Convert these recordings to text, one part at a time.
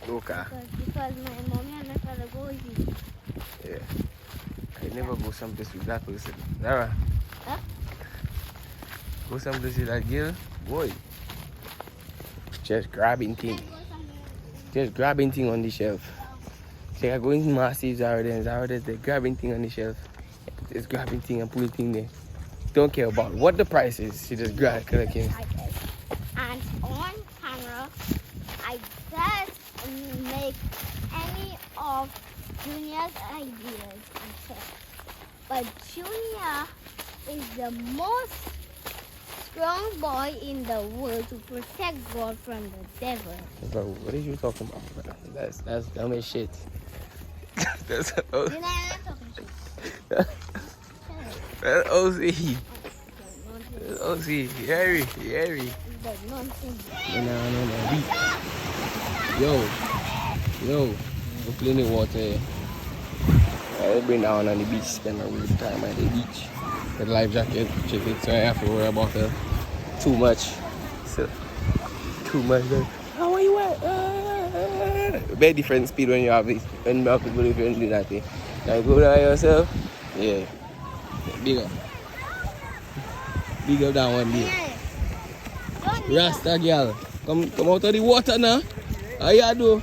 No car. Because my mommy and my father go with me. Yeah. I never go someplace with that person. Zara. Huh? Go someplace with that girl. Boy. Just grabbing thing. Just grabbing thing on the shelf. So I go into massive Zara there and Zara there's the grabbing thing on the shelf. Just grabbing thing and putting thing there. Don't care about what the price is. She just grab it. And on camera, I just make any of Junior's ideas. But Junior is the most strong boy in the world to protect God from the devil. Bro, what are you talking about, bro? That's dumb as shit. That's Then I'm not talking shit. That's OC. That's OC. Yeri. That's nonsense. No. Yo. We're playing in water here. I've been down on the beach, spend a good time at the beach. With life jacket, check it, so I have to worry about too much. So, too much. How are you at? Very different speed when you have this. When you have people different do that thing. Now you go down yourself. Yeah. Big up. Big up that one there. Rasta girl. Come out of the water now. How you do?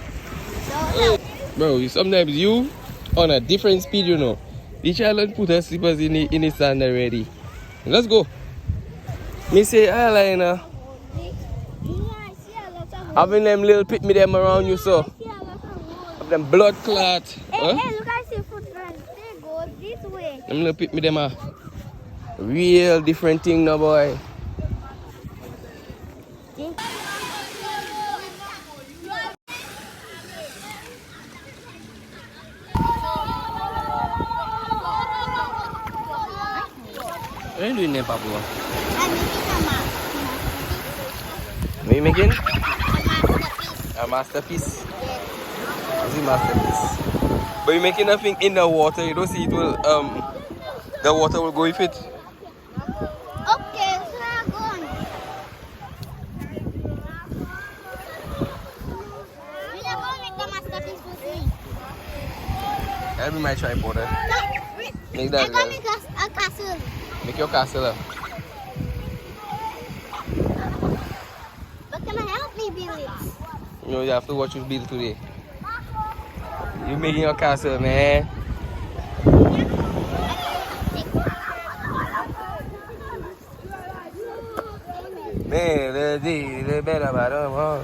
Hey. Bro, sometimes you on a different speed, you know. The child put her slippers in the sand already. Let's go. Me say eyeliner. Having them little pit me them around you, so. Have them blood clot. Hey, look, I see footprints. They go this way. Them little pit me them a real different thing now, boy. What are you doing there, Pablo? I'm making a mask. What are you making? A masterpiece. A masterpiece. What's a masterpiece? But you're making nothing in the water. You don't see it will the water will go with it. Okay, so I'm going. We're going to make the masterpiece with me. That'll be my tripod. Make that. I'm going to make a castle. Make your castle. But can I help me build it? You know, you have to watch you build today. You're making your castle, man. Man, the better about them, huh?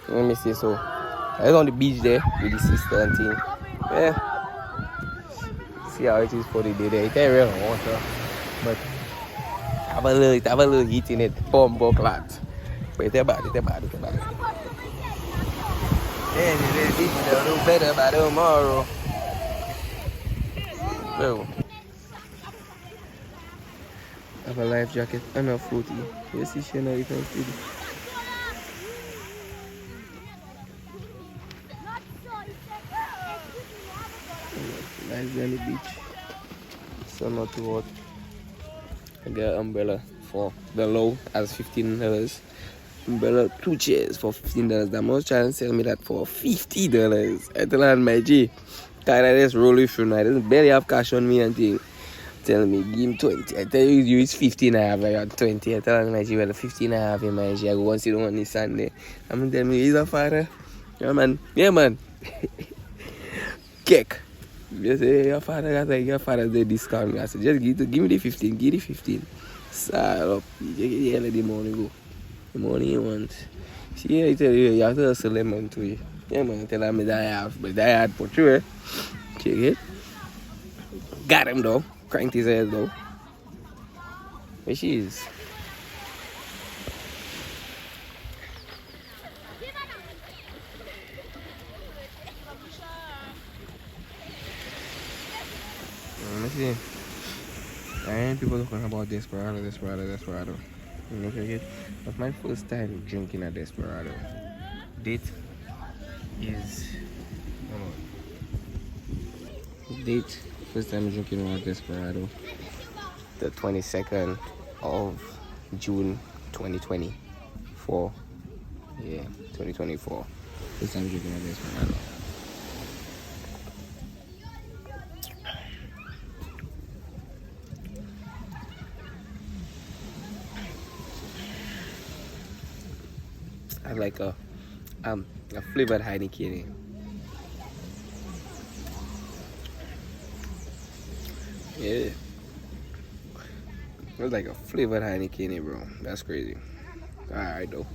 Let me see. So, I was on the beach there with the sister and thing. Yeah. See how it is for the day there. It's a real water. But have a little heat in it. Bomb clot. But it's bad. Yeah, it's a little better by tomorrow. Bro. I have a life jacket and a footy. You see she now you can see it. Nice on the beach. So not too hot. I get an umbrella for the low as $15. Umbrella 2 chairs for $15. The most trying to sell me that for $50. I tell her my G, kind of just roll with you now. I don't barely have cash on me and thing. Tell me, give him 20. I tell you it's 15 I have, I got 20. I tell him, my G, well, 15 I have in my G. I go and sit down on this Sunday. I'm going to tell me, he's a father. Yeah, man. Cake. You say, your father, the discount. I said, just give me the 15. Give the 15. Style up. You get the money go. The money you want. See, I tell you, you have to hustle them on to you. Yeah, man, tell me that I have. But that I had for sure. Check it. Got him, though. Cranked his head though. Where she is? Let me see. I ain't people talking about Desperado. Look at it. That's my first time drinking a Desperado. Date is date. First time drinking a Desperado. The 22nd of June 2024. Yeah, 2024. This time drinking at this one. I know. I have like a flavored Heineken. Yeah. It was like a flavored Heineken, bro. That's crazy. Alright though.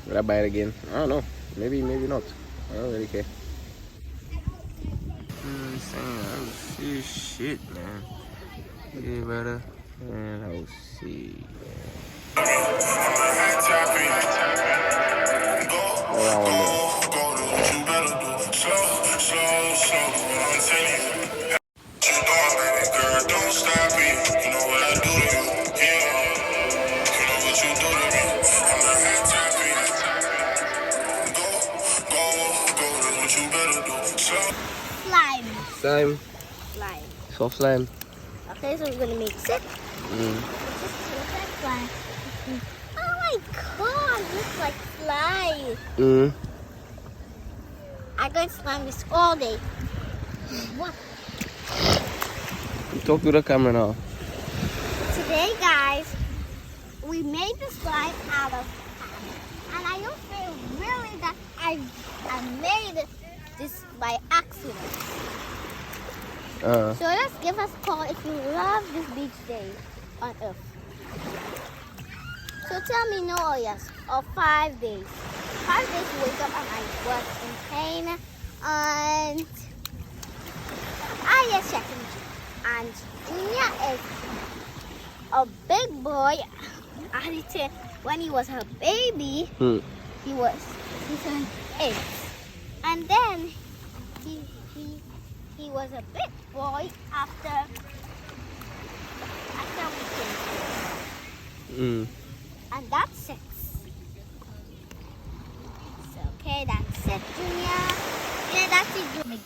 Will I buy it again? I don't know. Maybe not. I don't really care. I'm saying, oh shit, man. Yeah, brother. Man, I'll see. Slime. Slime. Slime. Soft slime. Okay, so we're gonna mix it. Mm. Just look like slime. Oh my god, looks like slime. Mm. I'm going to slime this all day. What? Talk to the camera now. Today, guys, we made the slime out of ham. And I don't feel really that I made this by accident. So let's give us a call if you love this beach day on Earth. So tell me no or yes, or 5 days. 5 days you wake up and I was in pain and I get checking. And Junior is a big boy. When he was a baby, he turned 8. And then he was a big boy after we came. And that's it. So, okay, that's it, Junior. Yeah, that's it, Junior.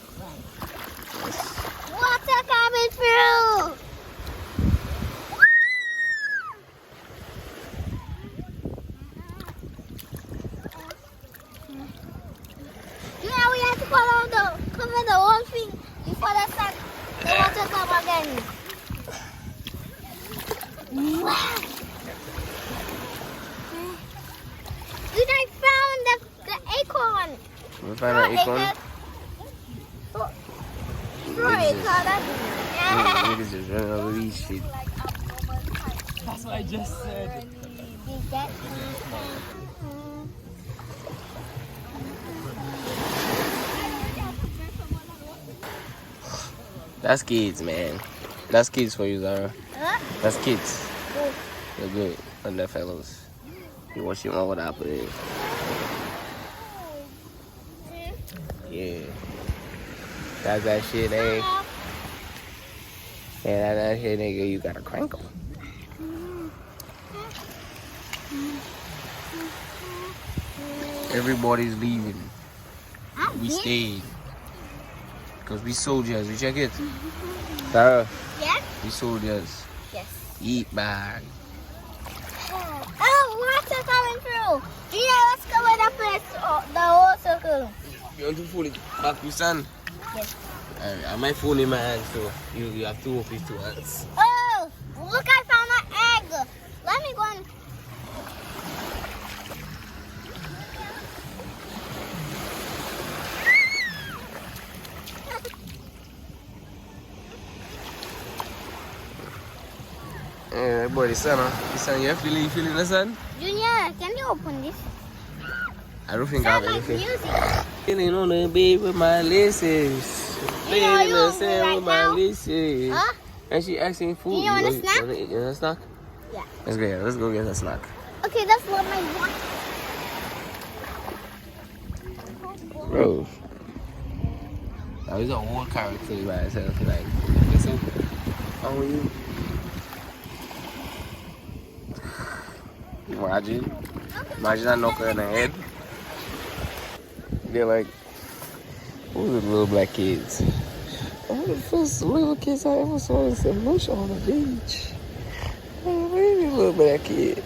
Water coming through. Junior, we have to cover the whole thing before the water come again. Wow. Dude, I found the acorn. We found an acorn? Niggas just running over these shit. That's what I just said. That's kids, man. That's kids for you, Zara. Huh? That's kids. They're good. And they're fellows. You watch your mom with that apple there. Yeah. That's that shit, eh? Yeah, that shit, nigga, you gotta crank them. Everybody's leaving. We stayed. Because we soldiers. You check it? Sarah? Yes? We soldiers. Yes. Eat bag. Oh, water coming through. Yeah, let's cover the place, the whole circle. You want to fool it back to sun? Yes. I might phone in my hand, so you have to open it to hands. Oh, look, I found an egg. Let me go and... Yeah, boy, the sun, huh? The sun, you feeling the sun? Junior, can you open this? I don't think I have Sound like anything. music. Feeling on the bed with my laces. You know, Feeling you the hungry same right with my now? laces. Huh? And she asking food. You want a snack? You want a snack? Yeah. Let's go, yeah. Let's go get a snack. Okay, that's what I want. Bro. Now he's a whole character by himself. Like, listen, how are you? Imagine I knock her in the head. They're like, who's the little black kids? One of the first little kids I ever saw in St Lucia on the beach. Where are these little black kids?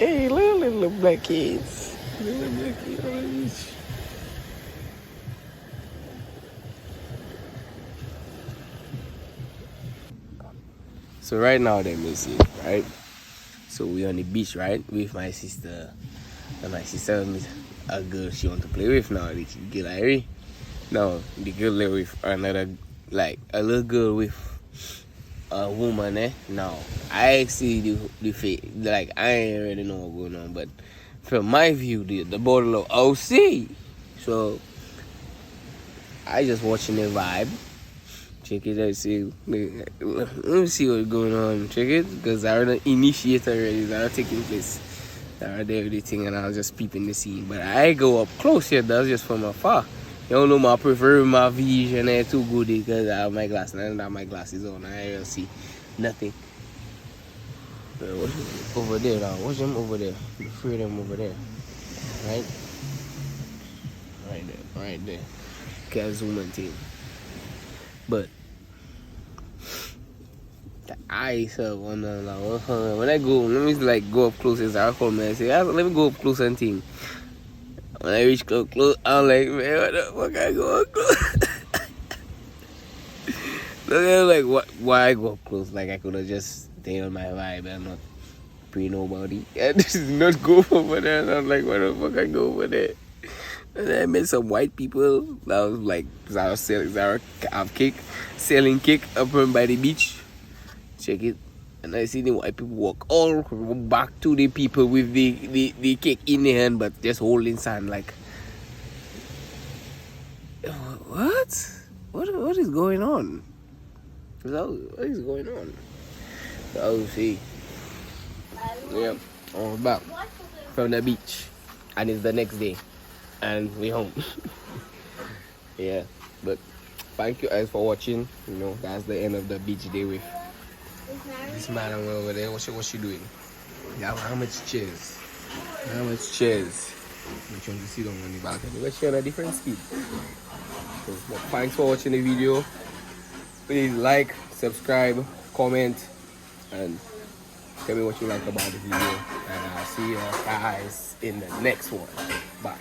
Hey, little black kids. Little black kids on the beach. So right now they missing, right? So we on the beach, right? With my sister. And my sister is a girl she want to play with now, the girl Irie. No, the girl there with another, like a little girl with a woman, eh? Now, I see the face, like I ain't really know what's going on, but from my view, the bottle of OC. So, I just watching the vibe. Check it out, see. Let me see what's going on. Check it, because I already initiate already, it's already taking place. I already everything, and I was just peeping the scene. But I go up close here, that's just from afar. You don't know my prefer my vision ain't too good because I have my glasses. I don't have my glasses on. I don't see nothing. Watch them over there now. Watch them over there. The three of them over there. Right? Right there. Right there. Can't zoom in thing. But the eyes have one when I go, let me like go up close as I call me and say, let me go up close and thing. When I reach close, I'm like, man, what the fuck I go up close? Look at like why I go up close? Like I could have just stayed on my vibe and not pre nobody. And just not go over there. And I'm like, why the fuck I go over there? And then I met some white people that was like, I was selling cake up by the beach. Check it. And I see the white people walk all back to the people with the cake in their hand, but just holding sand like, what? What is going on? What is going on? So see. Yeah, we're back from the beach, and it's the next day, and we home. Yeah, but thank you guys for watching. You know, that's the end of the beach day with this man over there. What's she doing? Yeah, how much chairs? How much chairs? I'm trying to sit on the balcony. But she on a different speed. So, but thanks for watching the video. Please like, subscribe, comment, and tell me what you like about the video. And I'll see you guys in the next one. Bye.